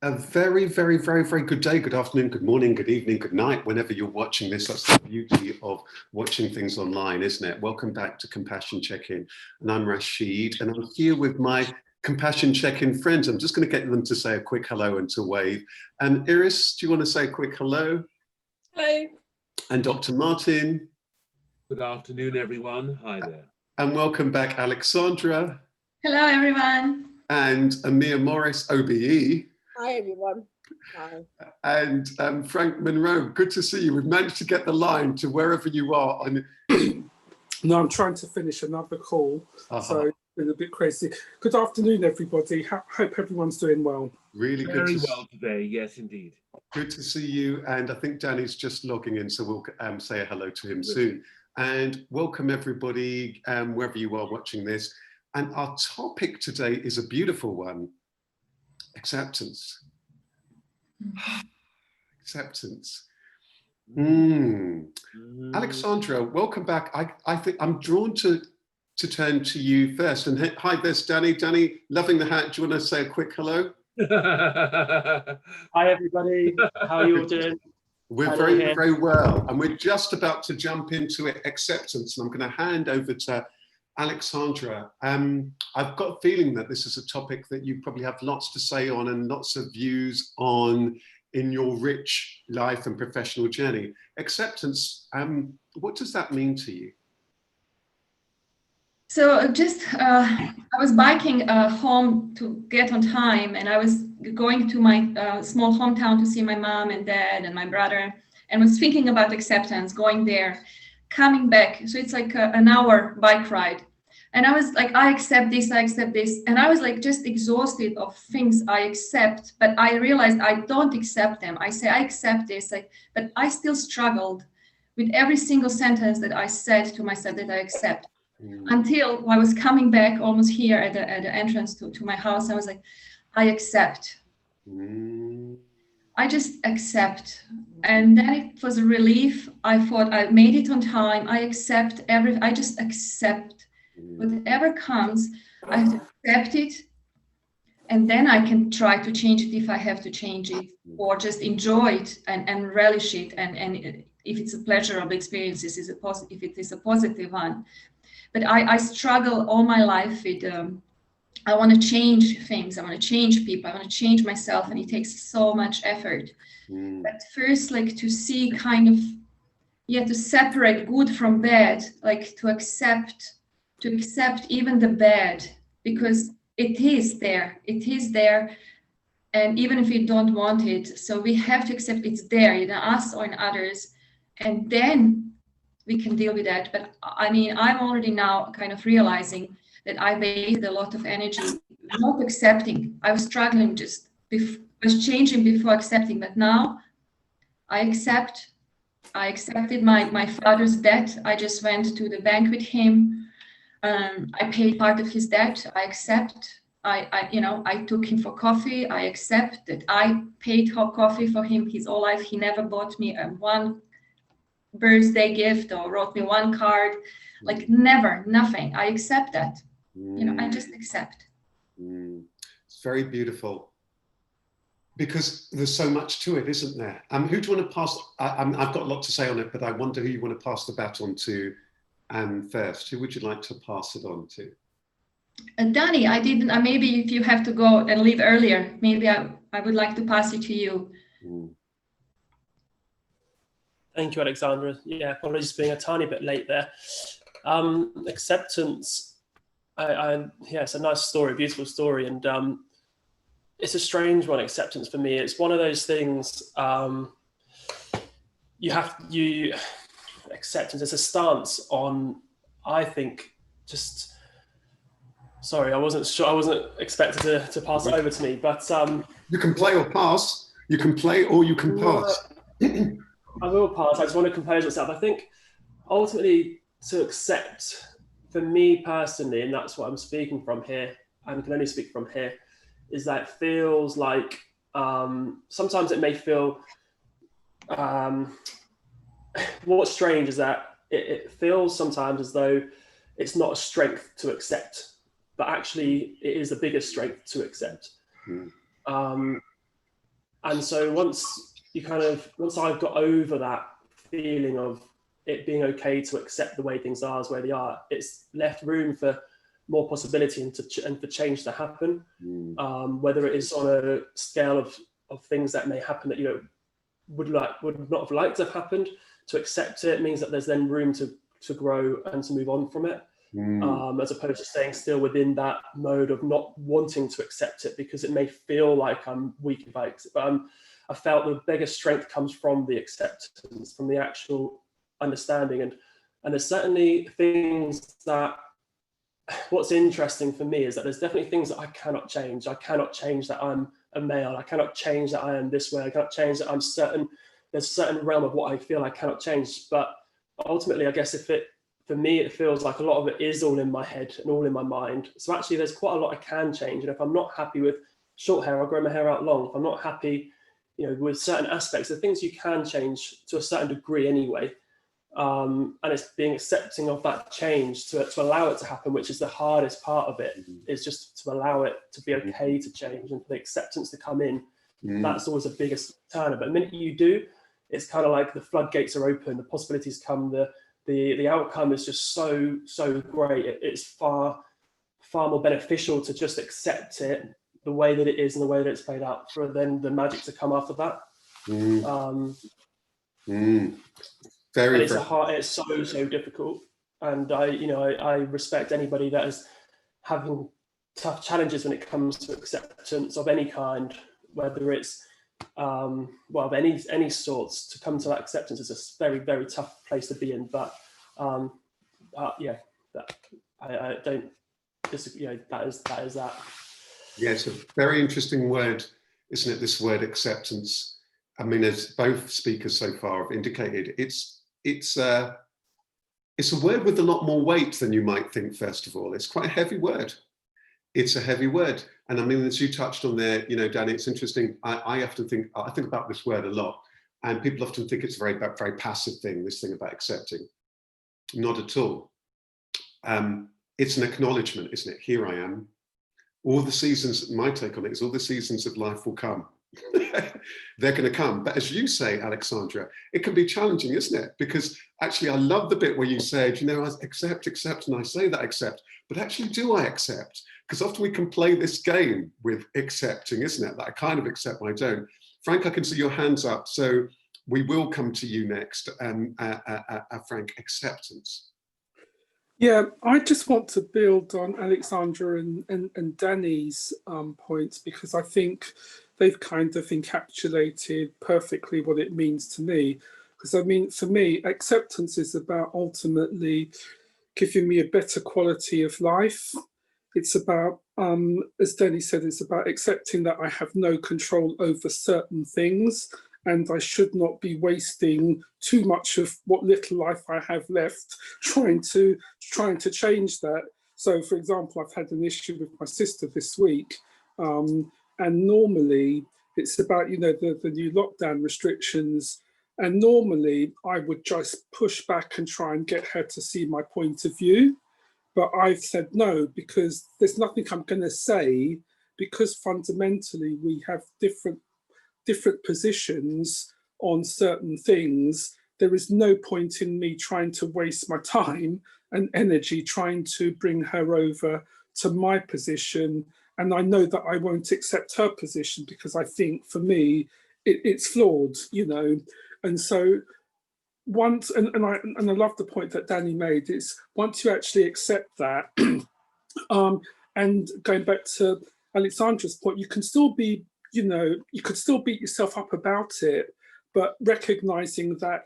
A very, very, very, very good day, good afternoon, good morning, good evening, good night, whenever you're watching this. That's the beauty of watching things online, isn't it? Welcome back to Compassion Check-In. And I'm Rasheed, and I'm here with my Compassion Check-In friends. I'm just going to get them to say a quick hello and to wave. Iris, do you want to say a quick hello? Hello. And Dr. Martin. Good afternoon, everyone. Hi there. And welcome back, Aleksandra. Hello, everyone. And Amir Morris, OBE. Hi, everyone. Hi. And Frank Monroe, good to see you. We've managed to get the line to wherever you are. No, I'm trying to finish another call, so it's been a bit crazy. Good afternoon, everybody. Hope everyone's doing well. Really good. Very well today, yes, indeed. Good to see you. And I think Danny's just logging in, so we'll say a hello to him soon. And welcome, everybody, wherever you are watching this. And our topic today is a beautiful one. Acceptance. Acceptance. Aleksandra, welcome back. I think I'm drawn to turn to you first. And hi, there's Danny. Danny, loving the hat. Do you want to say a quick hello? Hi, everybody. How are you all doing? We're very, very well. And we're just about to jump into acceptance. And I'm going to hand over to Aleksandra. I've got a feeling that this is a topic that you probably have lots to say on and lots of views on in your rich life and professional journey. Acceptance, what does that mean to you? So I was biking home to get on time, and I was going to my small hometown to see my mom and dad and my brother, and was thinking about acceptance, going there, coming back. So it's like an hour bike ride. And I was like, I accept this. And I was like, just exhausted of things I accept, but I realized I don't accept them. I say, I accept this, but I still struggled with every single sentence that I said to myself that I accept. Until I was coming back almost here at the entrance to my house. I was like, I accept. I just accept. And then it was a relief. I thought I made it on time. I accept I just accept whatever comes. I have to accept it. And then I can try to change it if I have to change it, or just enjoy it and relish it. And if it's a pleasurable experience, if it is a positive one. But I struggle all my life with, I want to change things. I want to change people. I want to change myself. And it takes so much effort. But first, like to see kind of, to separate good from bad, like to accept even the bad, because it is there. And even if we don't want it, so we have to accept it's there in us or in others. And then we can deal with that. But I mean, I'm already now kind of realizing that I wasted a lot of energy not accepting. I was struggling was changing before accepting, but now I accept. I accepted my father's debt. I just went to the bank with him. I paid part of his debt. I accept. I took him for coffee. I accept that I paid hot coffee for him his whole life. He never bought me one birthday gift or wrote me one card, like never, nothing. I accept that. I just accept. It's very beautiful, because there's so much to it, isn't there? Who do you want to pass? I've got a lot to say on it, but I wonder who you want to pass the baton to first. Who would you like to pass it on to? Danny, maybe if you have to go and leave earlier, maybe I would like to pass it to you. Thank you, Aleksandra. Yeah, apologies for being a tiny bit late there. Acceptance, it's a nice story, beautiful story, and it's a strange one. Acceptance for me, it's one of those things. Acceptance. It's a stance on. I think just. Sorry, I wasn't sure. I wasn't expected to pass it over to me, but you can play or pass. You can play or you can pass. I will pass. I just want to compose myself. I think ultimately to accept, for me personally, and that's what I'm speaking from here, and can only speak from here, is that it feels like sometimes it may feel. What's strange is that it feels sometimes as though it's not a strength to accept, but actually it is the biggest strength to accept. And so once I've got over that feeling of it being okay to accept the way things are as where they are, it's left room for more possibility and for change to happen. Whether it is on a scale of things that may happen that would not have liked to have happened, to accept it means that there's then room to grow and to move on from it, as opposed to staying still within that mode of not wanting to accept it because it may feel like I'm weak if I accept. But I felt the biggest strength comes from the acceptance, from the actual understanding, and there's certainly things that. What's interesting for me is that there's definitely things that I cannot change. I cannot change that I'm a male. I cannot change that I am this way. I cannot change that I'm certain. There's a certain realm of what I feel I cannot change. But ultimately, I guess for me, it feels like a lot of it is all in my head and all in my mind. So actually, there's quite a lot I can change. And if I'm not happy with short hair, I'll grow my hair out long. If I'm not happy, with certain aspects, the things you can change to a certain degree anyway. And it's being accepting of that change to allow it to happen, which is the hardest part of it, is just to allow it to be okay to change and for the acceptance to come in. That's always the biggest turner. But the minute you do, it's kind of like the floodgates are open, the possibilities come, the outcome is just so great. It's far more beneficial to just accept it the way that it is and the way that it's played out, for then the magic to come after that. It's so difficult, and I respect anybody that is having tough challenges when it comes to acceptance of any kind, whether it's of any sorts. To come to that acceptance is a very, very tough place to be in. But I don't disagree. That is that. Yeah, it's a very interesting word, isn't it? This word acceptance. I mean, as both speakers so far have indicated, it's a word with a lot more weight than you might think. First of all, it's quite a heavy word. It's a heavy word, and I mean, as you touched on there, Danny, it's interesting. I think about this word a lot, and people often think it's a very passive thing. This thing about accepting, not at all. It's an acknowledgement, isn't it? Here I am. All the seasons. My take on it is all the seasons of life will come. They're going to come. But as you say, Aleksandra, it can be challenging, isn't it? Because actually, I love the bit where you said, I accept, and I say that I accept, but actually, do I accept? Because often we can play this game with accepting, isn't it? That I kind of accept when I don't. Frank, I can see your hands up, so we will come to you next. Frank, acceptance. Yeah, I just want to build on Aleksandra and Danny's points, because I think they've kind of encapsulated perfectly what it means to me. Because I mean, for me, acceptance is about ultimately giving me a better quality of life. It's about, as Danny said, it's about accepting that I have no control over certain things, and I should not be wasting too much of what little life I have left trying to change that. So, for example, I've had an issue with my sister this week, and normally it's about the new lockdown restrictions, and normally I would just push back and try and get her to see my point of view, but I've said no, because there's nothing I'm going to say, because fundamentally we have different positions on certain things. There is no point in me trying to waste my time and energy trying to bring her over to my position. And I know that I won't accept her position, because I think for me, it's flawed, And so once, and I love the point that Danny made, is once you actually accept that, and going back to Aleksandra's point, you can still be, you could still beat yourself up about it, but recognizing that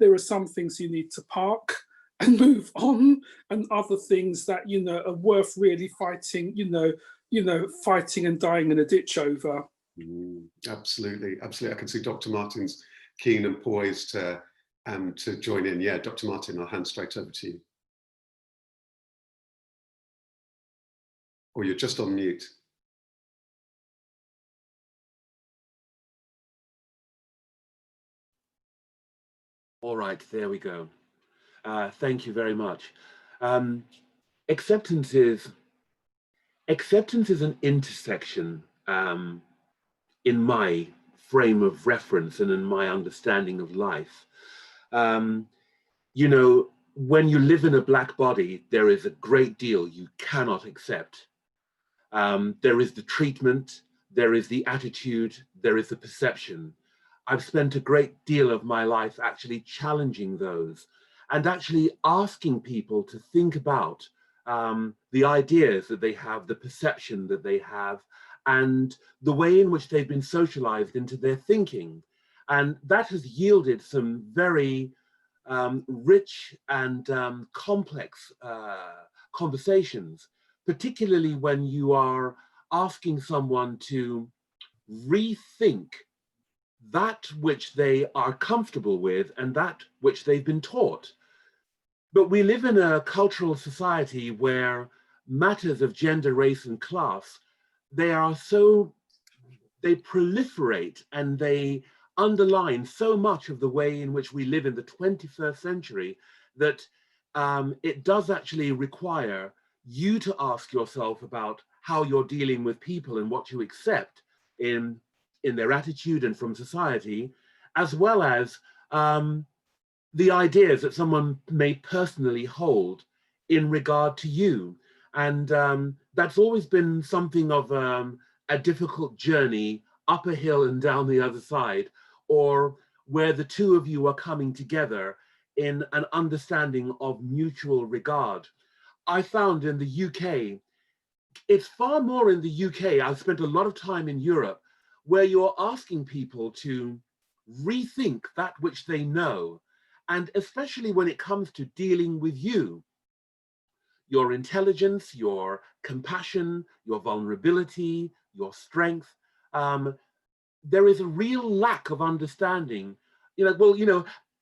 there are some things you need to park and move on, and other things that, are worth really fighting, fighting and dying in a ditch over. Absolutely. I can see Dr. Martin's keen and poised to join in. Yeah, Dr. Martin, I'll hand straight over to you. Or you're just on mute. All right, there we go. Thank you very much. Acceptance is an intersection, in my frame of reference and in my understanding of life. You know, when you live in a Black body, there is a great deal you cannot accept. There is the treatment, there is the attitude, there is the perception. I've spent a great deal of my life actually challenging those and actually asking people to think about the ideas that they have, the perception that they have, and the way in which they've been socialized into their thinking. And that has yielded some very rich and complex conversations, particularly when you are asking someone to rethink that which they are comfortable with and that which they've been taught. But we live in a cultural society where matters of gender, race, and class, they proliferate and they underline so much of the way in which we live in the 21st century that it does actually require you to ask yourself about how you're dealing with people and what you accept in their attitude and from society, as well as the ideas that someone may personally hold in regard to you. And that's always been something of a difficult journey up a hill and down the other side, or where the two of you are coming together in an understanding of mutual regard. I found in the UK, it's far more in the UK, I've spent a lot of time in Europe, where you're asking people to rethink that which they know, and especially when it comes to dealing with you, your intelligence, your compassion, your vulnerability, your strength. There is a real lack of understanding.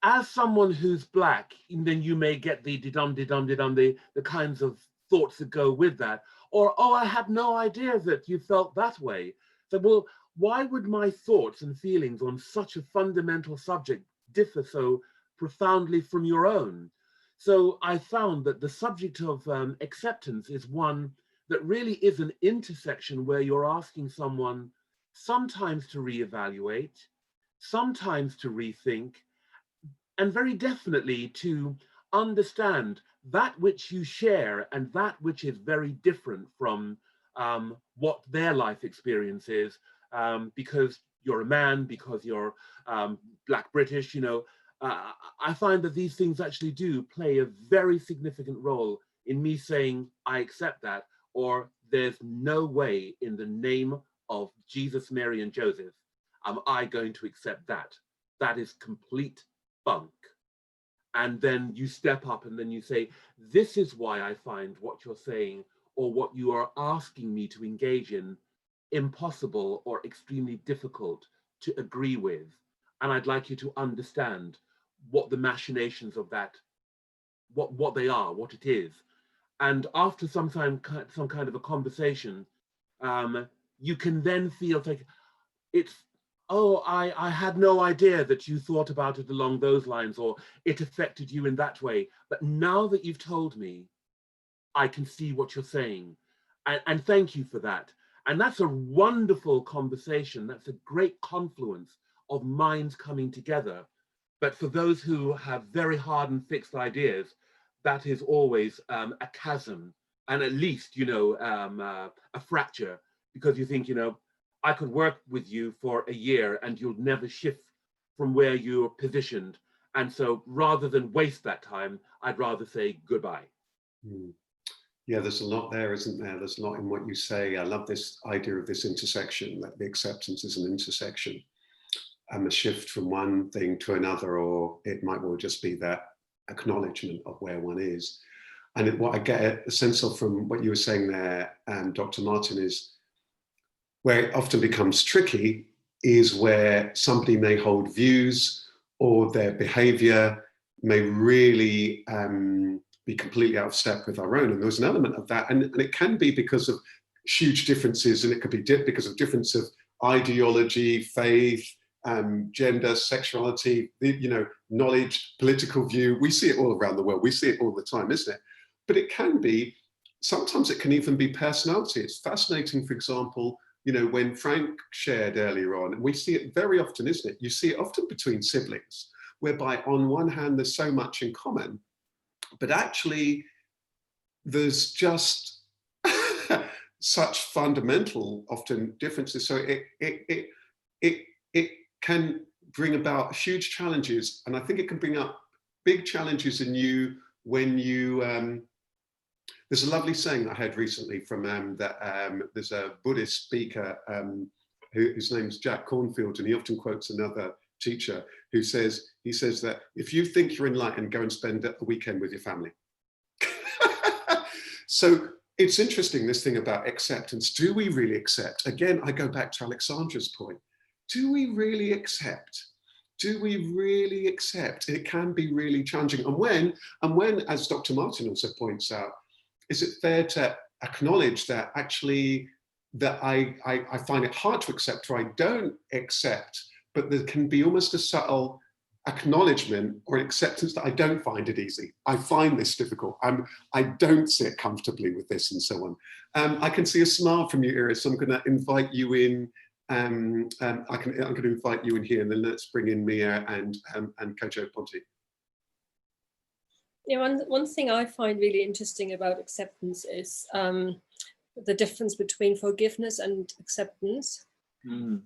As someone who's Black, then you may get the the kinds of thoughts that go with that. Or, oh, I had no idea that you felt that way. So, well, why would my thoughts and feelings on such a fundamental subject differ so profoundly from your own? So I found that the subject of acceptance is one that really is an intersection where you're asking someone sometimes to reevaluate, sometimes to rethink, and very definitely to understand that which you share and that which is very different from what their life experience is, because you're a man, because you're Black British, I find that these things actually do play a very significant role in me saying, I accept that, or there's no way in the name of Jesus, Mary, and Joseph am I going to accept that. That is complete bunk. And then you step up and then you say, this is why I find what you're saying or what you are asking me to engage in impossible or extremely difficult to agree with. And I'd like you to understand what the machinations of that, what they are, what it is. And after some kind of a conversation, you can then feel like it's, oh, I had no idea that you thought about it along those lines, or it affected you in that way. But now that you've told me, I can see what you're saying. And thank you for that. And that's a wonderful conversation. That's a great confluence of minds coming together. But for those who have very hard and fixed ideas, that is always a chasm, and at least, a fracture, because you think, I could work with you for a year and you'll never shift from where you're positioned. And so rather than waste that time, I'd rather say goodbye. Yeah, there's a lot there, isn't there? There's a lot in what you say. I love this idea of this intersection, that the acceptance is an intersection. A shift from one thing to another, or it might well just be that acknowledgement of where one is. And what I get a sense of from what you were saying there, Dr. Martin, is where it often becomes tricky is where somebody may hold views or their behavior may really be completely out of step with our own. And there's an element of that. And it can be because of huge differences, and it could be because of difference of ideology, faith, gender, sexuality, knowledge, political view. We see it all around the world. We see it all the time, isn't it? But it can be, sometimes it can even be personality. It's fascinating, for example, you know, when Frank shared earlier on, and we see it very often, isn't it? You see it often between siblings, whereby on one hand, there's so much in common, but actually there's just such fundamental, often differences. So it can bring about huge challenges. And I think it can bring up big challenges in you when you, there's a lovely saying I heard recently from there's a Buddhist speaker whose name's Jack Cornfield, and he often quotes another teacher who says, he says that if you think you're enlightened, go and spend a weekend with your family. So it's interesting, this thing about acceptance. Do we really accept? Again, I go back to Aleksandra's point. Do we really accept? Do we really accept? It can be really challenging. And when, as Dr. Martin also points out, is it fair to acknowledge that actually that I find it hard to accept, or I don't accept, but there can be almost a subtle acknowledgement or an acceptance that I don't find it easy. I find this difficult. I don't sit comfortably with this, and so on. I can see a smile from you, Iris. So I'm going to invite you in. I'm going to invite you in here, and then let's bring in Mia and Kojo Ponte. Yeah, one thing I find really interesting about acceptance is the difference between forgiveness and acceptance. Mm.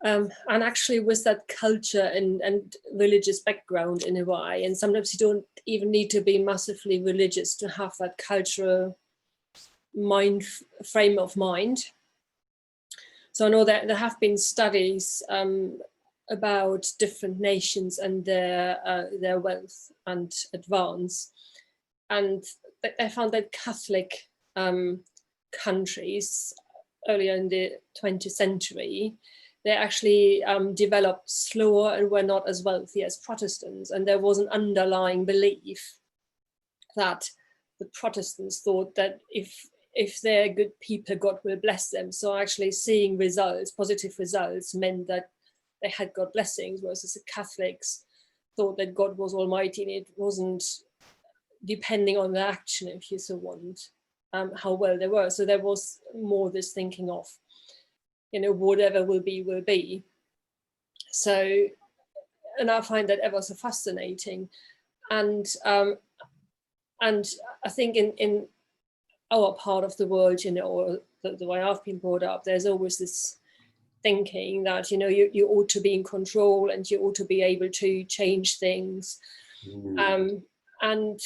And actually with that culture and religious background in a way, and sometimes you don't even need to be massively religious to have that cultural frame of mind. So I know that there have been studies about different nations and their wealth and advance, and I found that Catholic countries earlier in the 20th century, they actually developed slower and were not as wealthy as Protestants. And there was an underlying belief that the Protestants thought that if they're good people, God will bless them. So actually seeing results, positive results, meant that they had God blessings, whereas the Catholics thought that God was almighty and it wasn't depending on their action, if you so want, how well they were. So there was more this thinking of, you know, whatever will be, will be. So, and I find that ever so fascinating. And I think in our part of the world, you know, or the way I've been brought up, there's always this thinking that, you know, you ought to be in control and you ought to be able to change things. And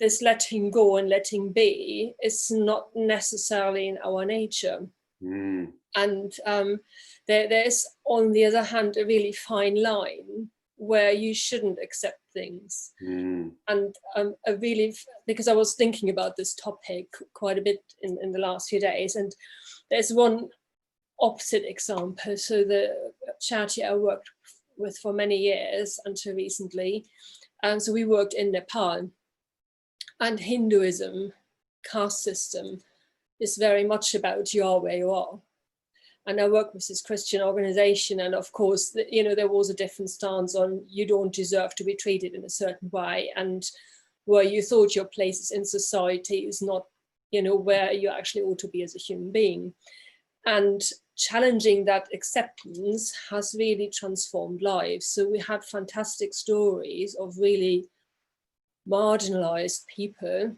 this letting go and letting be is not necessarily in our nature. And there's, on the other hand, a really fine line where you shouldn't accept things. And because I was thinking about this topic quite a bit in the last few days, and there's one opposite example. So the charity I worked with for many years until recently, so we worked in Nepal, and Hinduism, caste system, is very much about you are where you are. And I work with this Christian organization, and of course, you know, there was a different stance on you don't deserve to be treated in a certain way, and where you thought your place in society is not, you know, where you actually ought to be as a human being. And challenging that acceptance has really transformed lives. So we had fantastic stories of really marginalized people.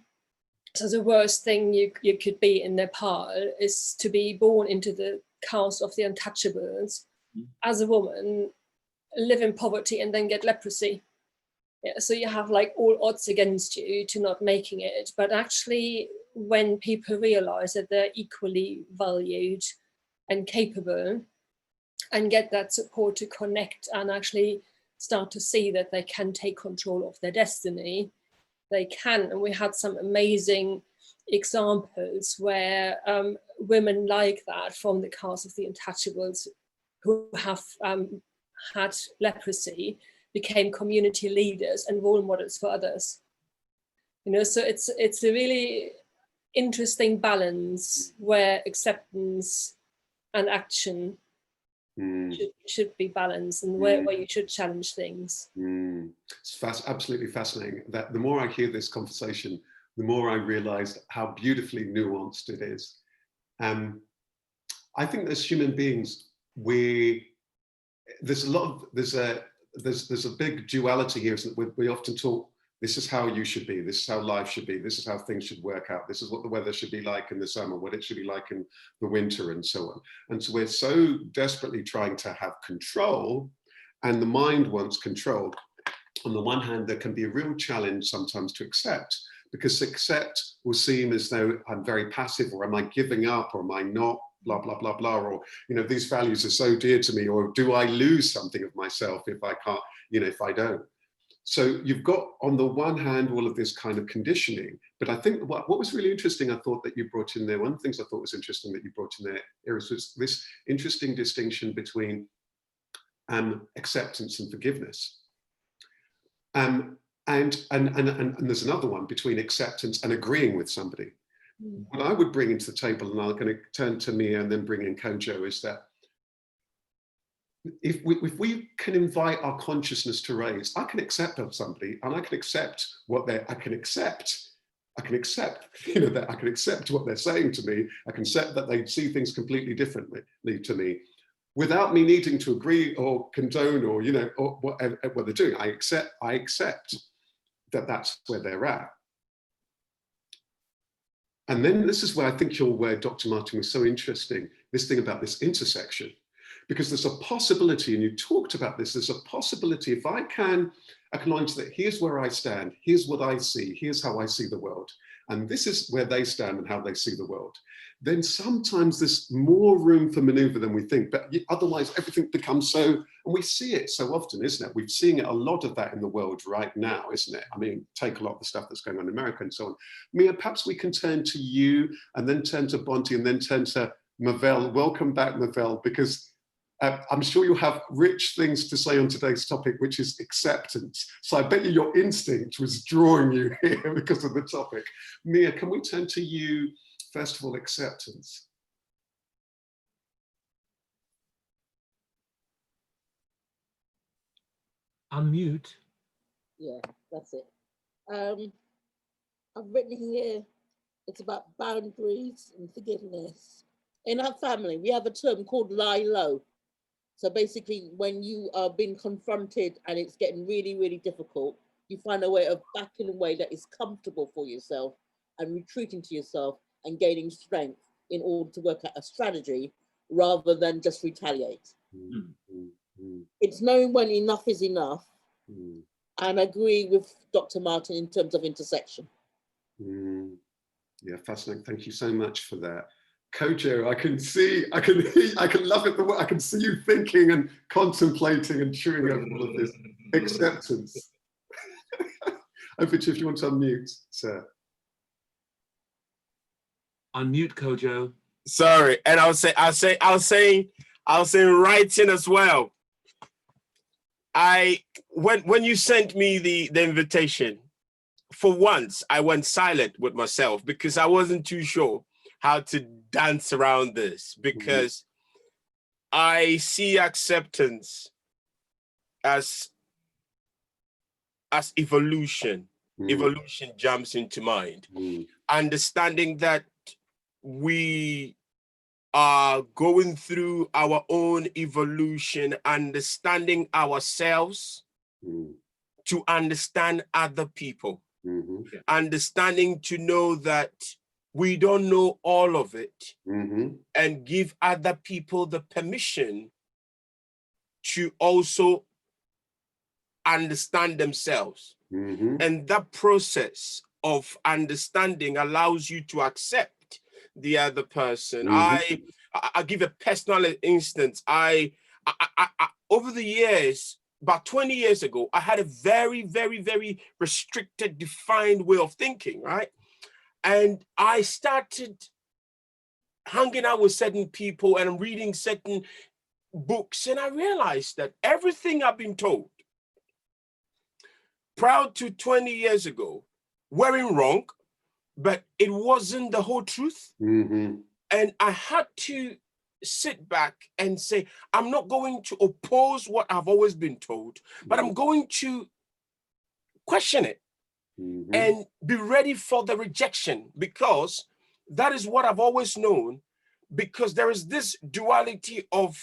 So the worst thing you could be in Nepal is to be born into the caste of the untouchables as a woman, live in poverty, and then get leprosy. Yeah, so you have like all odds against you to not making it. But actually, when people realize that they're equally valued and capable, and get that support to connect and actually start to see that they can take control of their destiny, they can. And we had some amazing examples where women like that from the caste of the untouchables who have had leprosy became community leaders and role models for others. You know, so it's a really interesting balance where acceptance and action should be balanced, and where you should challenge things. It's absolutely fascinating. That the more I hear this conversation, the more I realized how beautifully nuanced it is. I think as human beings, there's a big duality here, isn't it? We often talk, this is how you should be, this is how life should be, this is how things should work out, this is what the weather should be like in the summer, what it should be like in the winter, and so on. And so we're so desperately trying to have control, and the mind wants control. On the one hand, there can be a real challenge sometimes to accept, because accept will seem as though I'm very passive, or am I giving up, or am I not, blah, blah, blah, blah, or, these values are so dear to me, or do I lose something of myself if I can't, if I don't? So you've got, on the one hand, all of this kind of conditioning, but I think what was really interesting, I thought that you brought in there, one of the things I thought was interesting that you brought in there, Iris, was this interesting distinction between acceptance and forgiveness. And there's another one between acceptance and agreeing with somebody. What I would bring into the table, and I'm going to turn to Mia and then bring in Kojo, is that if we can invite our consciousness to raise, I can accept of somebody, and I can accept what I can accept, that I can accept what they're saying to me. I can accept that they see things completely differently to me, without me needing to agree or condone or or what they're doing. I accept that that's where they're at. And then this is where I think where Dr. Martin was so interesting, this thing about this intersection, because there's a possibility, and you talked about this, there's a possibility, if I can acknowledge that here's where I stand, here's what I see, here's how I see the world, and this is where they stand and how they see the world, then sometimes there's more room for maneuver than we think, but otherwise everything becomes so, and we see it so often, isn't it? We're seeing a lot of that in the world right now, isn't it? I mean, take a lot of the stuff that's going on in America and so on. Mia, perhaps we can turn to you, and then turn to Bonte, and then turn to Movell. Welcome back, Movell, because I'm sure you'll have rich things to say on today's topic, which is acceptance. So I bet you your instinct was drawing you here because of the topic. Mia, can we turn to you? First of all, acceptance. Unmute. Yeah, that's it. I've written here, it's about boundaries and forgiveness. In our family, we have a term called lie low. So basically, when you are being confronted and it's getting really, really difficult, you find a way of backing away that is comfortable for yourself and retreating to yourself and gaining strength in order to work out a strategy rather than just retaliate. It's knowing when enough is enough. And I agree with Dr. Martin in terms of intersection. Yeah, fascinating. Thank you so much for that. Kojo, I can love it. I can see you thinking and contemplating and chewing over all of this acceptance. Over to you if you want to unmute, sir. Unmute, Kojo. Sorry, and I'll say writing as well. When you sent me the invitation, for once I went silent with myself because I wasn't too sure how to dance around this, because I see acceptance as evolution. Evolution jumps into mind. Understanding that we are going through our own evolution, understanding ourselves to understand other people, understanding to know that we don't know all of it, and give other people the permission to also understand themselves. And that process of understanding allows you to accept the other person. I'll give a personal instance. I over the years, about 20 years ago, I had a very, very, very restricted, defined way of thinking, right? And I started hanging out with certain people and reading certain books, and I realized that everything I've been told prior to 20 years ago weren't wrong, but it wasn't the whole truth. And I had to sit back and say, I'm not going to oppose what I've always been told, but I'm going to question it and be ready for the rejection, because that is what I've always known. because there is this duality of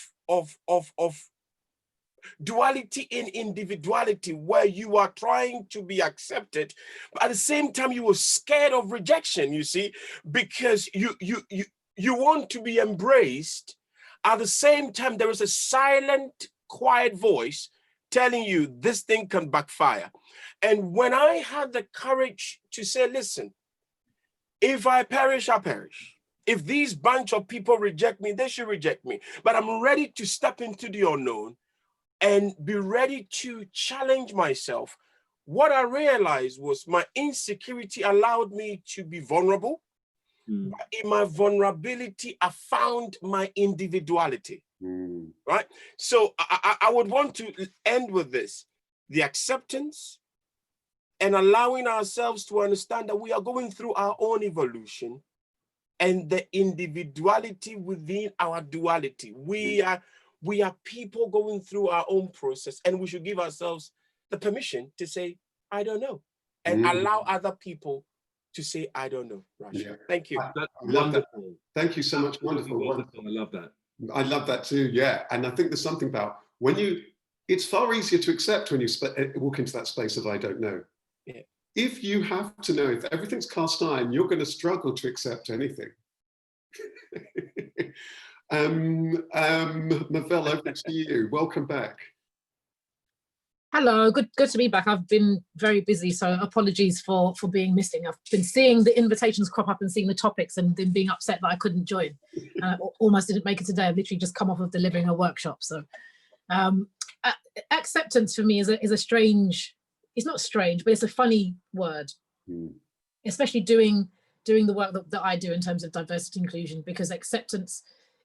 duality in individuality, where you are trying to be accepted, but at the same time you were scared of rejection, you see, because you want to be embraced. At the same time, there is a silent, quiet voice telling you this thing can backfire. And when I had the courage to say, listen, if I perish, I perish. If these bunch of people reject me, they should reject me. But I'm ready to step into the unknown and be ready to challenge myself. What I realized was my insecurity allowed me to be vulnerable. But in my vulnerability, I found my individuality, right? So I would want to end with this: the acceptance and allowing ourselves to understand that we are going through our own evolution, and the individuality within our duality. We are people going through our own process, and we should give ourselves the permission to say, I don't know, and allow other people to say, I don't know. Rasheed. Yeah. Thank you. I love that. Thank you so much. Wonderful. Wonderful. I love that. I love that too. Yeah. And I think there's something about it's far easier to accept when you walk into that space of I don't know. Yeah. If you have to know, if everything's cast iron, you're going to struggle to accept anything. Movell, over to you. Welcome back. Hello, good to be back. I've been very busy, so apologies for being missing. I've been seeing the invitations crop up and seeing the topics and then being upset that I couldn't join. Almost didn't make it today. I've literally just come off of delivering a workshop. So acceptance for me is a strange, it's not strange, but it's a funny word, especially doing the work that I do in terms of diversity and inclusion, because acceptance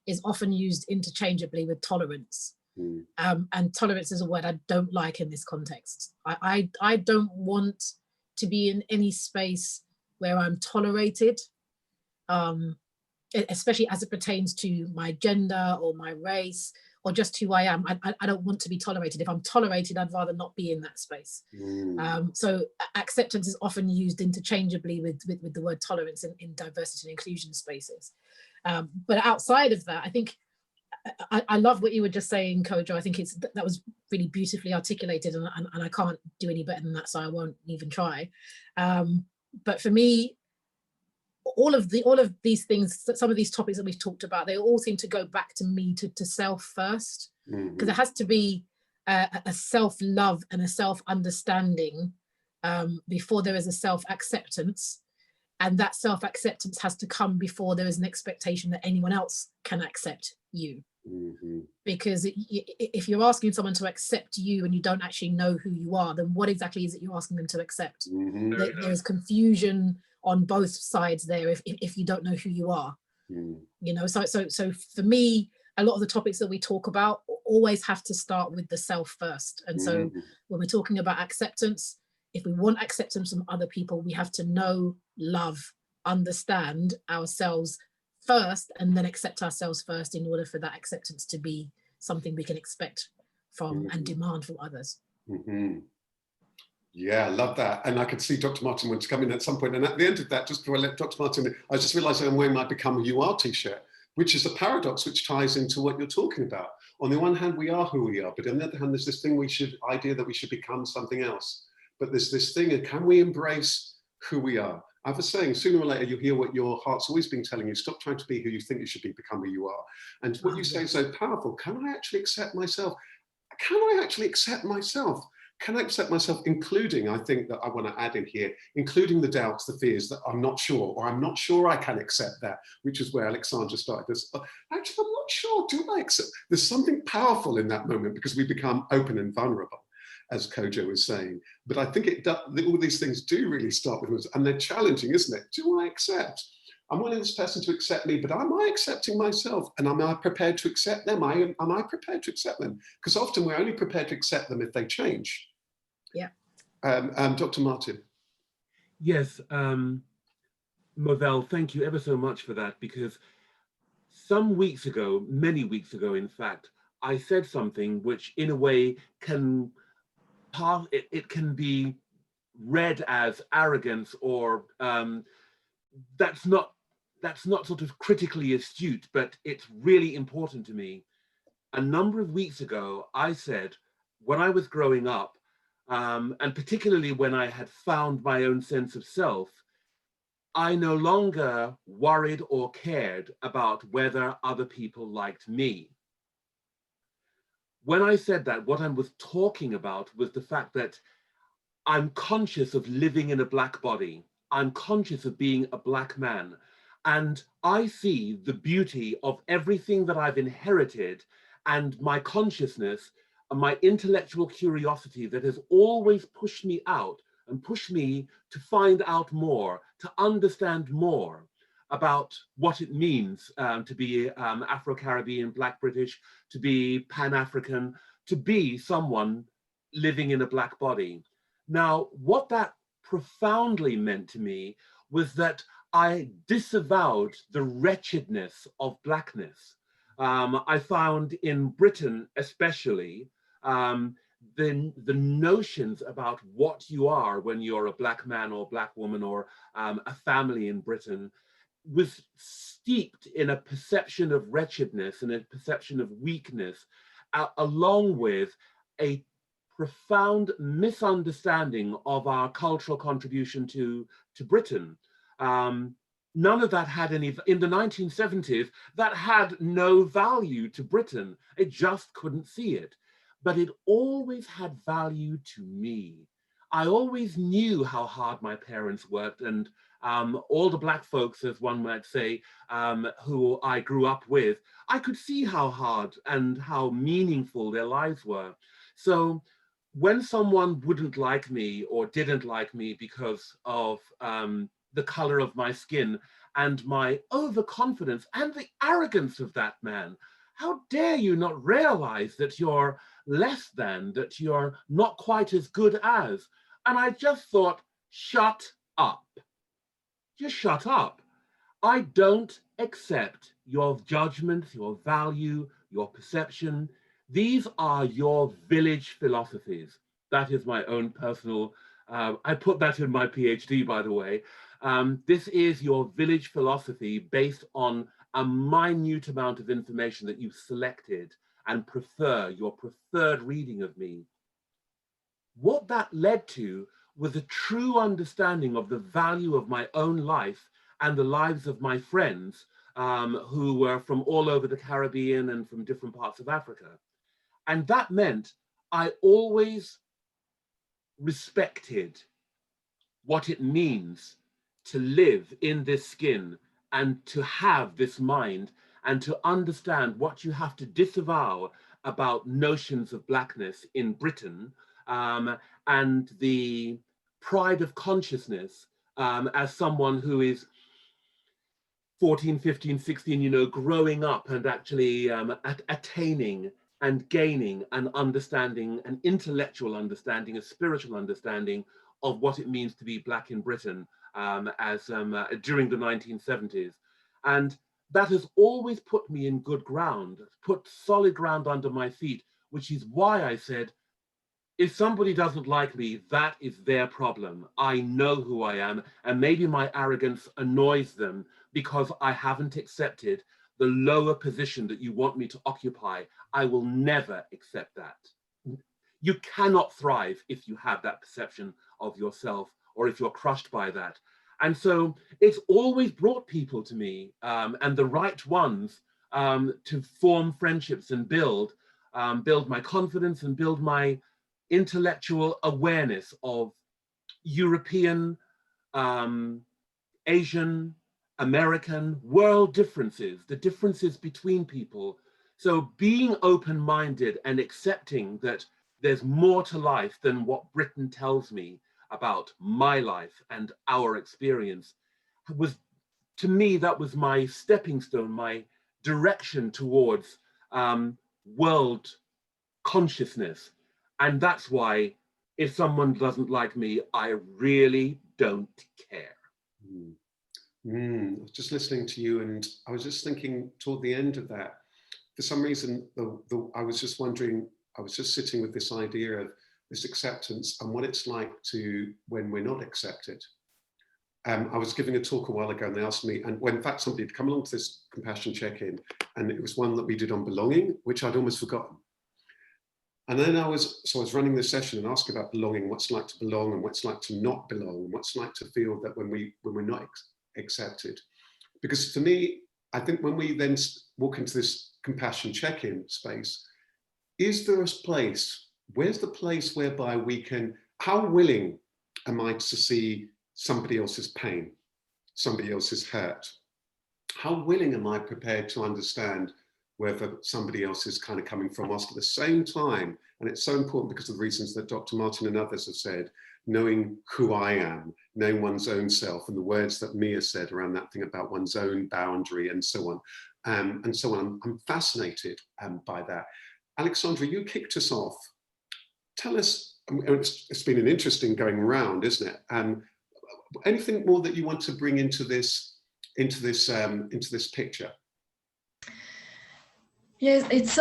is often used interchangeably with tolerance. And tolerance is a word I don't like in this context. I don't want to be in any space where I'm tolerated, especially as it pertains to my gender or my race or just who I am. I don't want to be tolerated. If I'm tolerated, I'd rather not be in that space. So acceptance is often used interchangeably with the word tolerance in diversity and inclusion spaces. But outside of that, I think I love what you were just saying, Kojo. I think that was really beautifully articulated, and I can't do any better than that, so I won't even try. But for me, all of these things, some of these topics that we've talked about, they all seem to go back to me, to self first, because there has to be a self-love and a self-understanding before there is a self-acceptance. And that self-acceptance has to come before there is an expectation that anyone else can accept you. Because if you're asking someone to accept you and you don't actually know who you are, then what exactly is it you're asking them to accept? There's confusion on both sides there if you don't know who you are. You know, so for me, a lot of the topics that we talk about always have to start with the self first. And so when we're talking about acceptance, if we want acceptance from other people, we have to know, love, understand ourselves first, and then accept ourselves first in order for that acceptance to be something we can expect from and demand from others. Yeah, I love that. And I could see Dr. Martin wants to come in at some point. And at the end of that, just before I let Dr. Martin in, I just realized I'm wearing my Become Who You Are t-shirt, which is a paradox which ties into what you're talking about. On the one hand, we are who we are, but on the other hand, there's this thing idea that we should become something else. But there's this thing of, can we embrace who we are? I have a saying, sooner or later, you'll hear what your heart's always been telling you. Stop trying to be who you think you should be, become who you are. And what you say is so powerful. Can I actually accept myself? Can I actually accept myself? Can I accept myself, including, I think that I want to add in here, including the doubts, the fears that I'm not sure, or I'm not sure I can accept that, which is where Aleksandra started this. Actually, I'm not sure, do I accept? There's something powerful in that moment because we become open and vulnerable, as Kojo was saying. But I think all these things do really start with us, and they're challenging, isn't it? Do I accept? I'm wanting this person to accept me, but am I accepting myself? And am I prepared to accept them? Am I prepared to accept them? Because often we're only prepared to accept them if they change. Yeah. Dr. Martin. Yes, Movell, thank you ever so much for that, because some weeks ago, many weeks ago, in fact, I said something which in a way can be read as arrogance or that's not that's not sort of critically astute, but it's really important to me. A number of weeks ago, I said, when I was growing up, and particularly when I had found my own sense of self, I no longer worried or cared about whether other people liked me. When I said that, what I was talking about was the fact that I'm conscious of living in a Black body. I'm conscious of being a Black man. And I see the beauty of everything that I've inherited and my consciousness and my intellectual curiosity that has always pushed me out and pushed me to find out more, to understand more about what it means to be Afro-Caribbean, Black British, to be Pan-African, to be someone living in a Black body. Now, what that profoundly meant to me was that I disavowed the wretchedness of Blackness. I found in Britain especially, the notions about what you are when you're a Black man or Black woman or a family in Britain was steeped in a perception of wretchedness and a perception of weakness, along with a profound misunderstanding of our cultural contribution to Britain. None of that had any, in the 1970s, that had no value to Britain. It just couldn't see it. But it always had value to me. I always knew how hard my parents worked, and all the Black folks, as one might say, who I grew up with, I could see how hard and how meaningful their lives were. So when someone wouldn't like me or didn't like me because of the color of my skin and my overconfidence and the arrogance of that man, how dare you not realize that you're less than, that you're not quite as good as? And I just thought, shut up. Just shut up. I don't accept your judgment, your value, your perception. These are your village philosophies. That is my own personal, I put that in my PhD, by the way. This is your village philosophy based on a minute amount of information that you've selected and prefer, your preferred reading of me. What that led to was a true understanding of the value of my own life and the lives of my friends who were from all over the Caribbean and from different parts of Africa. And that meant I always respected what it means to live in this skin and to have this mind and to understand what you have to disavow about notions of Blackness in Britain, and the pride of consciousness as someone who is 14, 15, 16, you know, growing up and actually attaining and gaining an understanding, an intellectual understanding, a spiritual understanding of what it means to be Black in Britain during the 1970s. And that has always put me in good ground, put solid ground under my feet, which is why I said, if somebody doesn't like me, that is their problem. I know who I am, and maybe my arrogance annoys them because I haven't accepted the lower position that you want me to occupy. I will never accept that. You cannot thrive if you have that perception of yourself or if you're crushed by that. And so it's always brought people to me, and the right ones, to form friendships and build my confidence and build my intellectual awareness of European, Asian, American, world differences, the differences between people. So being open-minded and accepting that there's more to life than what Britain tells me about my life and our experience was, to me, that was my stepping stone, my direction towards world consciousness. And that's why if someone doesn't like me, I really don't care. I was just listening to you, and I was just thinking toward the end of that, for some reason, I was just wondering, I was just sitting with this idea of this acceptance and what it's like to when we're not accepted. I was giving a talk a while ago and they asked me, and when in fact somebody had come along to this compassion check-in, and it was one that we did on belonging, which I'd almost forgotten. And then I was running this session and asking about belonging, what's like to belong and what's like to not belong, and what's like to feel that when we're not accepted. Because to me, I think when we then walk into this compassion check-in space, is there a place, where's the place whereby we can, how willing am I to see somebody else's pain, somebody else's hurt? How willing am I prepared to understand whether somebody else is kind of coming from, whilst at the same time, and it's so important because of the reasons that Dr. Martin and others have said, knowing who I am, knowing one's own self, and the words that Mia said around that thing about one's own boundary and so on. And so on. I'm fascinated by that. Aleksandra, you kicked us off. Tell us, it's been an interesting going round, isn't it? Anything more that you want to bring into this picture? Yes, it's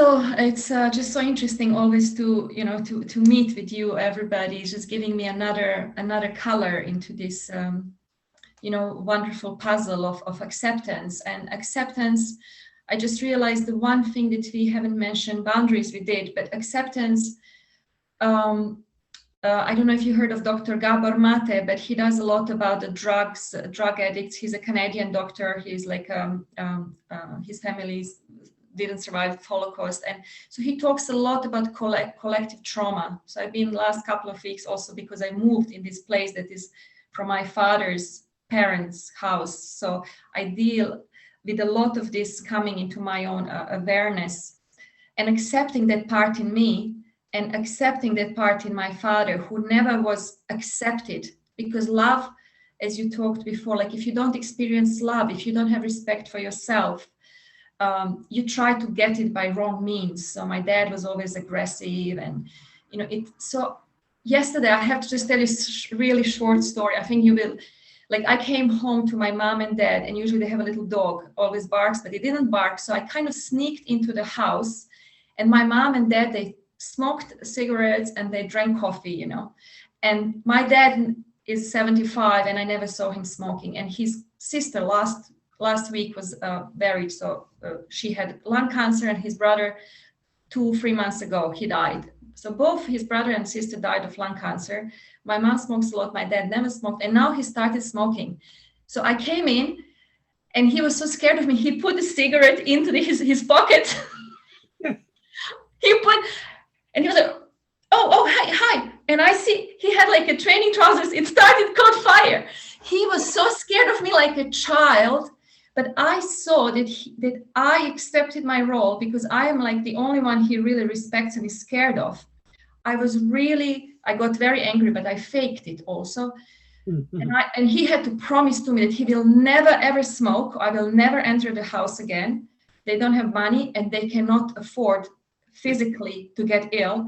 just so interesting always to to meet with you. Everybody is just giving me another color into this wonderful puzzle of acceptance. And acceptance, I just realized the one thing that we haven't mentioned, boundaries we did, but acceptance. I don't know if you heard of Dr. Gabor Mate, but he does a lot about the drug addicts. He's a Canadian doctor. He's like his family's didn't survive the Holocaust. And so he talks a lot about collective trauma. So I've been the last couple of weeks also because I moved in this place that is from my father's parents' house. So I deal with a lot of this coming into my own awareness and accepting that part in me and accepting that part in my father who never was accepted, because love, as you talked before, like if you don't experience love, if you don't have respect for yourself, you try to get it by wrong means. So my dad was always aggressive, and so yesterday I have to just tell you a really short story. I think you will, like, I came home to my mom and dad, and usually they have a little dog, always barks, but it didn't bark. So I kind of sneaked into the house, and my mom and dad, they smoked cigarettes and they drank coffee, and my dad is 75 and I never saw him smoking, and his sister last week was buried. So she had lung cancer, and his brother 2-3 months ago, he died. So both his brother and sister died of lung cancer. My mom smokes a lot, my dad never smoked, and now he started smoking. So I came in and he was so scared of me, he put the cigarette into his pocket. And he was like, oh, hi. And I see he had like a training trousers, it caught fire. He was so scared of me like a child. But I saw that I accepted my role because I am like the only one he really respects and is scared of. I got very angry, but I faked it also. Mm-hmm. And he had to promise to me that he will never, ever smoke. I will never enter the house again. They don't have money and they cannot afford physically to get ill.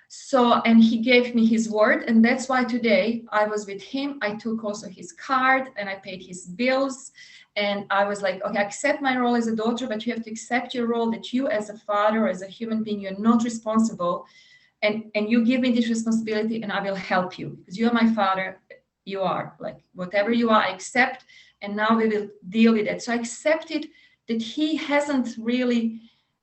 So, and he gave me his word. And that's why today I was with him. I took also his card and I paid his bills. And I was like, okay, accept my role as a daughter, but you have to accept your role that you as a father, as a human being, you're not responsible. And you give me this responsibility and I will help you because you are my father. You are like, whatever you are, I accept. And now we will deal with it. So I accepted that he hasn't really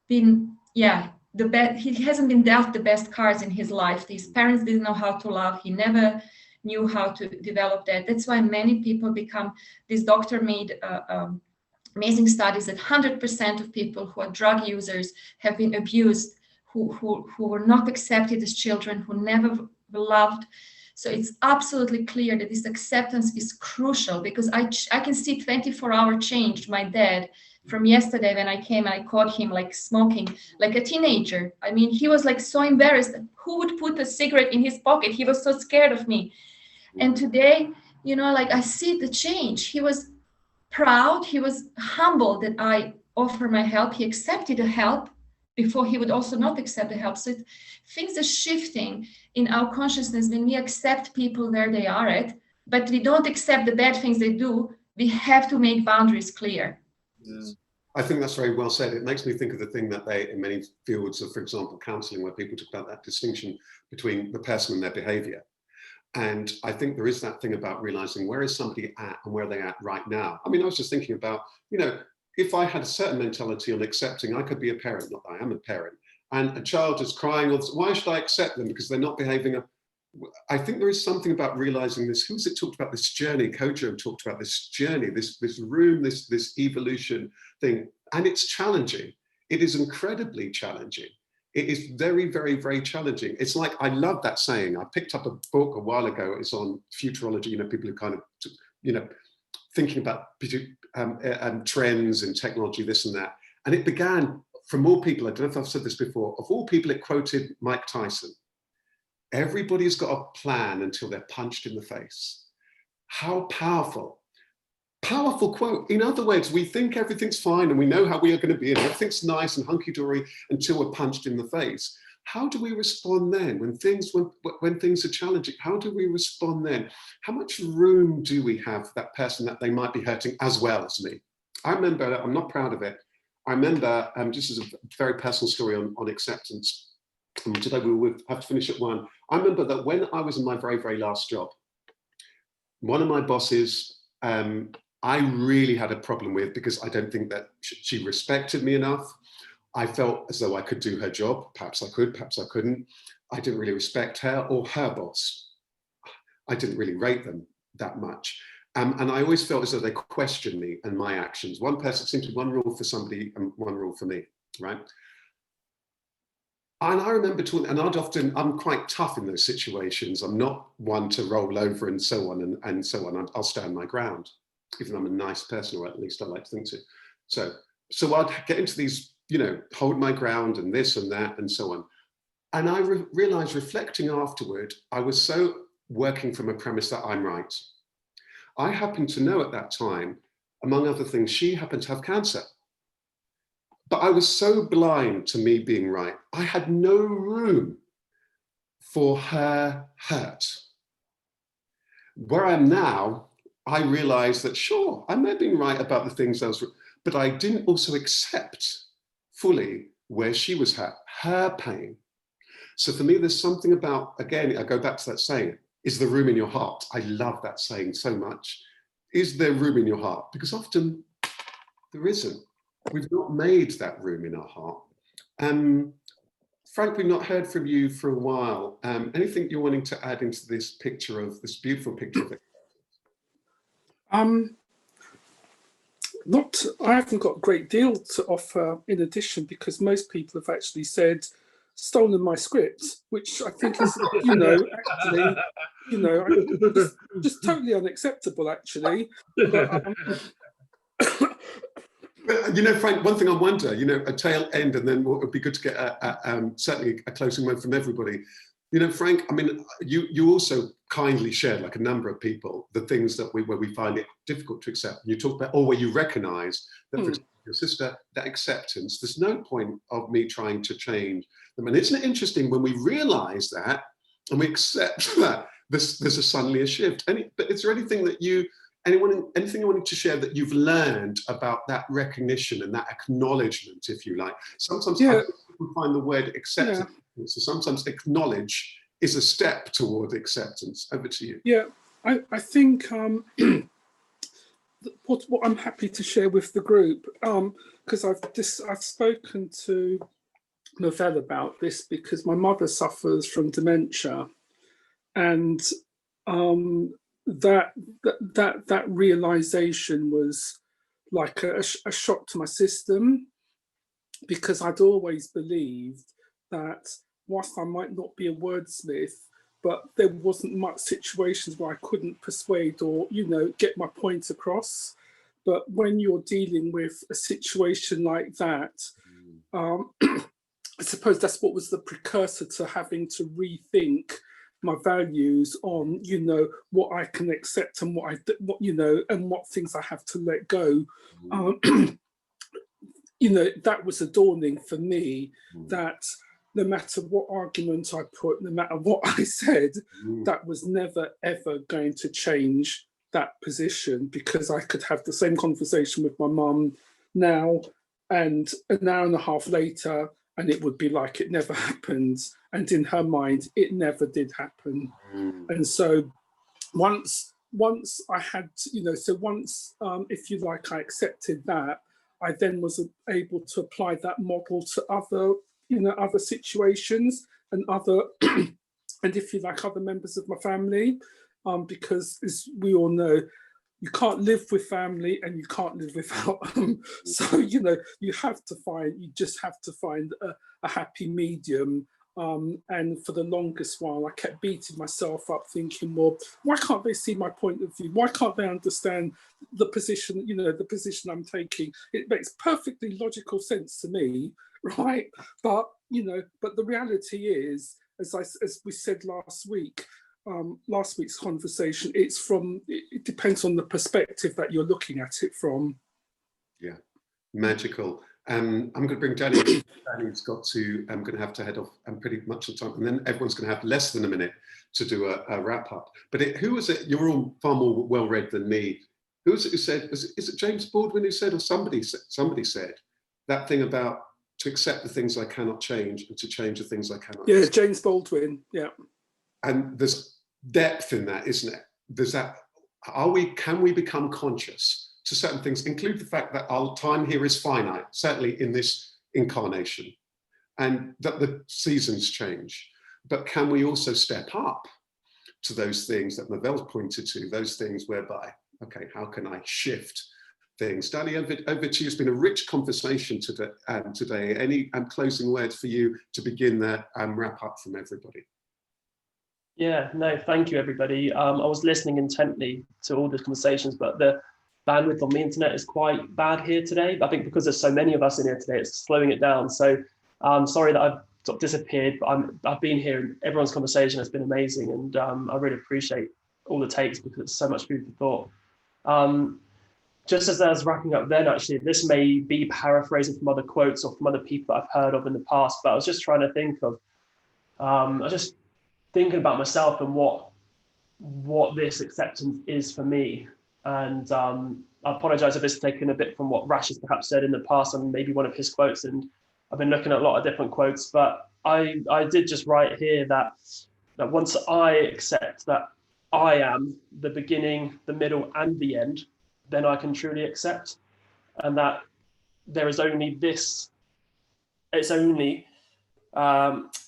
been, he hasn't been dealt the best cards in his life. His parents didn't know how to love. He never knew how to develop that. That's why many people become, this doctor made amazing studies that 100% of people who are drug users have been abused, who were not accepted as children, who never were loved. So it's absolutely clear that this acceptance is crucial because I can see 24-hour change. My dad, from yesterday when I came and I caught him like smoking, like a teenager. I mean, he was like so embarrassed. Who would put a cigarette in his pocket? He was so scared of me. And today, like I see the change. He was proud. He was humble that I offer my help. He accepted the help before he would also not accept the help. So things are shifting in our consciousness when we accept people where they are at, but we don't accept the bad things they do. We have to make boundaries clear. Yes. I think that's very well said. It makes me think of the thing that they, in many fields of, for example, counseling, where people talk about that distinction between the person and their behavior. And I think there is that thing about realizing where is somebody at and where are they at right now. I mean, I was just thinking about, you know, if I had a certain mentality on accepting, I could be a parent, not that I am a parent, and a child is crying, why should I accept them? Because they're not behaving. I think there is something about realizing this. Who's it talked about this journey? Kojo talked about this journey, this room, this evolution thing. And it's challenging. It is incredibly challenging. It is very, very, very challenging. It's like, I love that saying. I picked up a book a while ago. It's on futurology, you know, people who kind of, you know, thinking about trends and technology, this and that. And it began from all people, I don't know if I've said this before, of all people, it quoted Mike Tyson. Everybody's got a plan until they're punched in the face. How powerful. Powerful quote. In other words, we think everything's fine and we know how we are going to be and everything's nice and hunky-dory until we're punched in the face. How do we respond then when things are challenging? How do we respond then? How much room do we have for that person that they might be hurting as well as me? I remember, I'm not proud of it. I remember, just as a very personal story on acceptance, and today we will have to finish at 1. I remember that when I was in my very, very last job, one of my bosses, I really had a problem with because I don't think that she respected me enough. I felt as though I could do her job. Perhaps I could, perhaps I couldn't. I didn't really respect her or her boss. I didn't really rate them that much. And I always felt as though they questioned me and my actions. One person, simply one rule for somebody and one rule for me, right? And I remember talking, and I'm quite tough in those situations. I'm not one to roll over and so on and so on. I'll stand my ground, even though I'm a nice person, or at least I like to think so. So I'd get into these, you know, hold my ground and this and that and so on. And I realized, reflecting afterward, I was so working from a premise that I'm right. I happened to know at that time, among other things, she happened to have cancer. But I was so blind to me being right. I had no room for her hurt. Where I am now, I realize that, sure, I may have been right about the things I was, but I didn't also accept fully where she was at, her pain. So for me, there's something about, again, I go back to that saying, is there room in your heart? I love that saying so much. Is there room in your heart? Because often there isn't. We've not made that room in our heart. Frank, we've not heard from you for a while. Anything you're wanting to add into this picture of this beautiful picture of it? I haven't got a great deal to offer in addition, because most people have actually said, stolen my script, which I think is, you know, actually, you know, just totally unacceptable, actually. But, you know, Frank, one thing I wonder, you know, a tail end, and then it would be good to get certainly a closing word from everybody. You know, Frank, I mean, you also kindly shared, like a number of people, the things that where we find it difficult to accept. You talked about, or where you recognise that for your sister, that acceptance, there's no point of me trying to change them. And isn't it interesting when we realise that and we accept that there's a suddenly a shift? But is there anything that anything you wanted to share that you've learned about that recognition and that acknowledgement, if you like? Sometimes I find the word acceptance. Yeah. So sometimes acknowledge is a step toward acceptance. Over to you. Yeah, I think what I'm happy to share with the group, because I've spoken to Movell about this, because my mother suffers from dementia, and that realization was like a shock to my system, because I'd always believed that whilst I might not be a wordsmith, but there wasn't much situations where I couldn't persuade or, you know, get my point across. But when you're dealing with a situation like that, I suppose that's what was the precursor to having to rethink my values on, you know, what I can accept and what you know, and what things I have to let go. You know, that was a dawning for me, that no matter what argument I put, no matter what I said, that was never, ever going to change that position, because I could have the same conversation with my mum now, and an hour and a half later, and it would be like it never happened. And in her mind, it never did happen. And so once I had, once, if you like, I accepted that, I then was able to apply that model to other, other situations and other, and if you like, other members of my family, because as we all know, you can't live with family and you can't live without them. So, you just have to find a happy medium. And for the longest while, I kept beating myself up thinking, well, why can't they see my point of view? Why can't they understand the position, the position I'm taking? It makes perfectly logical sense to me, right? But, but the reality is, as we said last week, last week's conversation, it depends on the perspective that you're looking at it from. Yeah, magical. I'm going to bring Danny. Danny's got to, I'm going to have to head off pretty much on time, and then everyone's going to have less than a minute to do a wrap up. But who was it? You're all far more well read than me. Who was it who said? Is it James Baldwin who said, or somebody said that thing about to accept the things I cannot change and to change the things I cannot. Yeah, James Baldwin. Yeah. And there's depth in that, isn't it? There's that. Can we become conscious to certain things, include the fact that our time here is finite, certainly in this incarnation, and that the seasons change. But can we also step up to those things that Movell pointed to, those things whereby, okay, how can I shift things? Danny, over to you. It's been a rich conversation today. Any closing words for you to begin the wrap up from everybody? Yeah, no, thank you, everybody. I was listening intently to all the conversations, but the bandwidth on the internet is quite bad here today. But I think because there's so many of us in here today, it's slowing it down. So I'm sorry that I've sort of disappeared, but I've been here and everyone's conversation has been amazing. And I really appreciate all the takes because it's so much food for thought. Just as I was wrapping up then, actually, this may be paraphrasing from other quotes or from other people that I've heard of in the past, but I was just trying to think of, I was just thinking about myself and what this acceptance is for me. And I apologize if it's taken a bit from what Rash has perhaps said in the past and maybe one of his quotes. And I've been looking at a lot of different quotes, but I did just write here that once I accept that I am the beginning, the middle, and the end, then I can truly accept. And that there is only this, it's only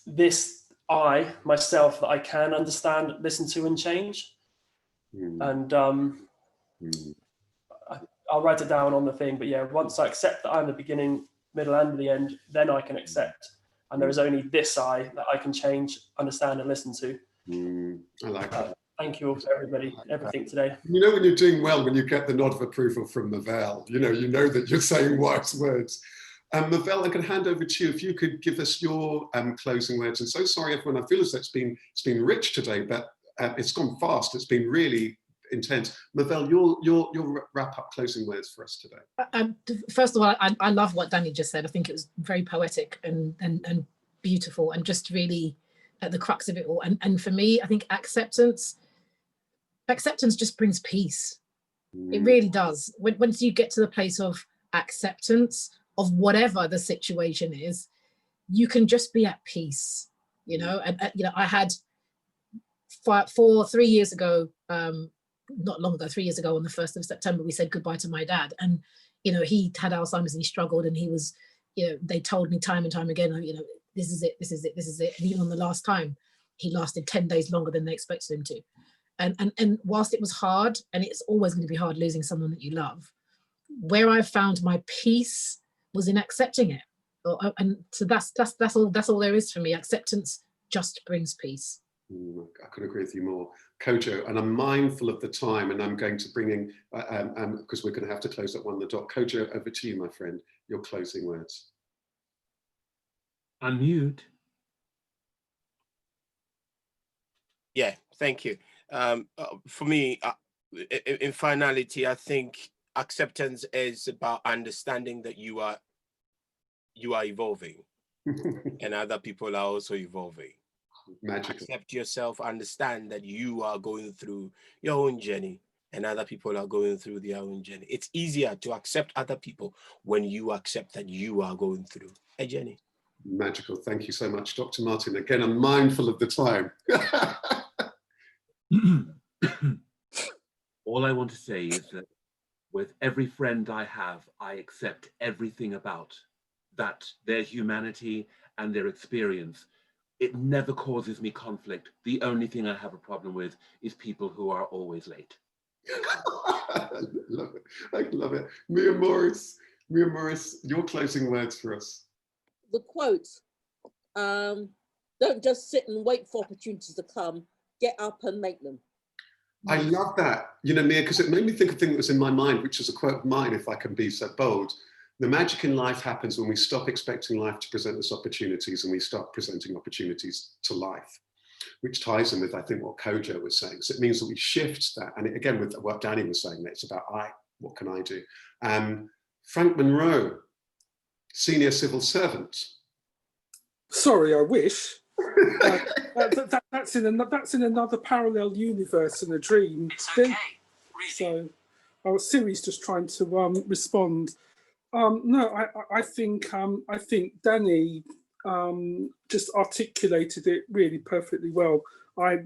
this I, myself, that I can understand, listen to, and change. And I'll write it down on the thing, but yeah, once I accept that I'm the beginning, middle, and the end, then I can accept. And there is only this I that I can change, understand, and listen to. I like that. Thank you all for everybody, everything today. You know when you're doing well, when you get the nod of approval from Movell, you know that you're saying wise words. Movell, I can hand over to you if you could give us your closing words. And so sorry, everyone, I feel as though it's been rich today, but it's gone fast. It's been really intense. Movell, your wrap-up closing words for us today. First of all, I love what Danny just said. I think it was very poetic and beautiful and just really at the crux of it all. And for me, I think acceptance just brings peace. It really does. Once you get to the place of acceptance of whatever the situation is, you can just be at peace, And I had 3 years ago, not long ago, 3 years ago on the 1st of September, we said goodbye to my dad. And, he had Alzheimer's and he struggled and he was, they told me time and time again, this is it, this is it, this is it. And even on the last time, he lasted 10 days longer than they expected him to. And whilst it was hard, and it's always going to be hard losing someone that you love, where I found my peace was in accepting it. And so that's all there is for me. Acceptance just brings peace. I couldn't agree with you more. Kojo, and I'm mindful of the time, and I'm going to bring in, because we're going to have to close at 1 o'clock. Kojo, over to you, my friend, your closing words. Unmute. Yeah, thank you. For me, in finality, I think acceptance is about understanding that you are evolving and other people are also evolving. Magical. Accept yourself, understand that you are going through your own journey and other people are going through their own journey. It's easier to accept other people when you accept that you are going through a journey. Magical. Thank you so much, Dr. Martin. Again, I'm mindful of the time. All I want to say is that with every friend I have, I accept everything about that, their humanity and their experience. It never causes me conflict. The only thing I have a problem with is people who are always late. I love it. I love it. Mia Morris, your closing words for us. The quote, don't just sit and wait for opportunities to come, get up and make them. I love that, you know, Mia, because it made me think of a thing that was in my mind, which is a quote of mine, if I can be so bold. The magic in life happens when we stop expecting life to present us opportunities and we start presenting opportunities to life, which ties in with, I think, what Kojo was saying. So it means that we shift that. And again, with what Danny was saying, that it's about what can I do? Frank Monroe, senior civil servant. Sorry, I wish. That's in another parallel universe and a dream. It's okay. So, Siri's just trying to respond. No, I think Danny just articulated it really perfectly well. I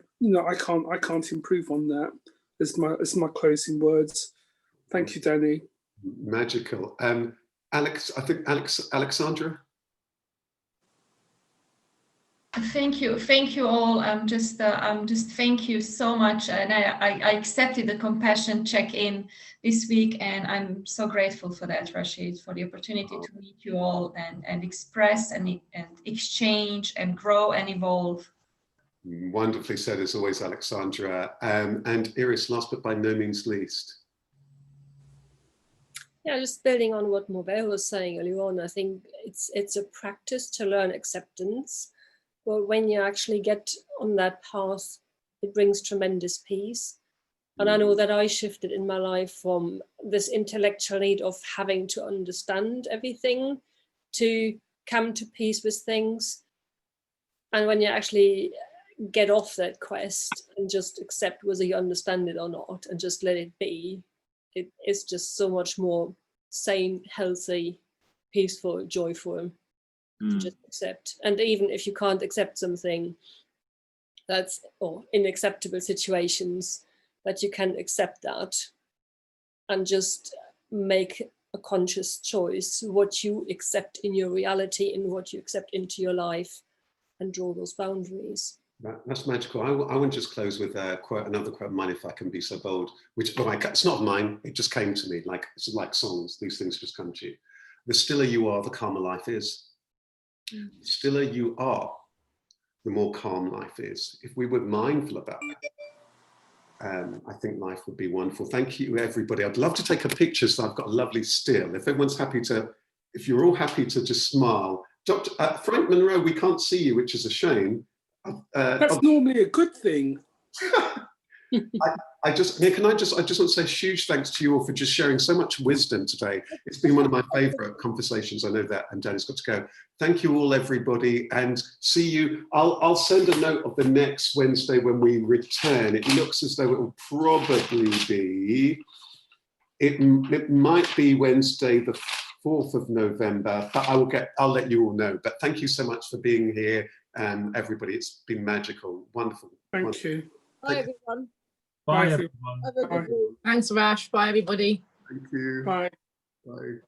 can't improve on that. As my closing words. Thank you, Danny. Magical. Aleksandra. Thank you all. Just thank you so much, and I accepted the compassion check-in this week, and I'm so grateful for that, Rasheed, for the opportunity to meet you all and express and exchange and grow and evolve. Wonderfully said, as always, Aleksandra. And Iris, last but by no means least. Yeah, just building on what Movell was saying earlier on, I think it's a practice to learn acceptance. Well, when you actually get on that path, it brings tremendous peace. And I know that I shifted in my life from this intellectual need of having to understand everything to come to peace with things. And when you actually get off that quest and just accept whether you understand it or not and just let it be, it is just so much more sane, healthy, peaceful, joyful. To just accept. And even if you can't accept something or in acceptable situations, that you can accept that and just make a conscious choice what you accept in your reality and what you accept into your life, and draw those boundaries. That's magical. I want to just close with another quote of mine, if I can be so bold, which it's not mine, it just came to me, it's like songs, these things just come to you. The stiller you are, the calmer life is. The stiller you are, the more calm life is. If we were mindful about that, I think life would be wonderful. Thank you, everybody. I'd love to take a picture, so I've got a lovely still. If everyone's happy to, if you're all happy to just smile. Dr. Frank Monroe, we can't see you, which is a shame. That's normally a good thing. I just want to say a huge thanks to you all for just sharing so much wisdom today. It's been one of my favourite conversations. I know that, and Danny's got to go. Thank you all, everybody, and see you. I'll send a note of the next Wednesday when we return. It looks as though it will probably be, it might be Wednesday the 4th of November, but I'll let you all know. But thank you so much for being here, everybody. It's been magical, wonderful. Thank you. Bye, everyone. Bye, Bye, everyone. Have a good day. Thanks, Rash. Bye, everybody. Thank you. Bye. Bye.